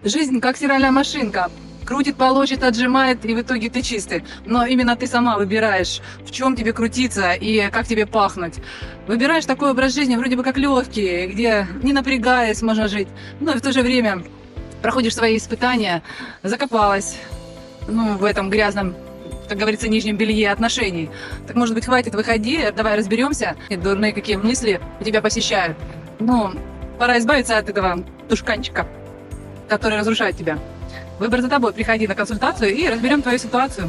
Жизнь как стиральная машинка. Крутит, полощет, отжимает, и в итоге ты чистый. Но именно ты сама выбираешь, в чем тебе крутиться и как тебе пахнуть. Выбираешь такой образ жизни, вроде бы как легкий, где не напрягаясь можно жить, но и в то же время проходишь свои испытания, закопалась, в этом грязном, как говорится, нижнем белье отношений. Так, может быть, хватит, выходи, давай разберемся. И дурные какие мысли тебя посещают. Пора избавиться от этого тушканчика, который разрушает тебя. Выбор за тобой. Приходи на консультацию и разберем твою ситуацию.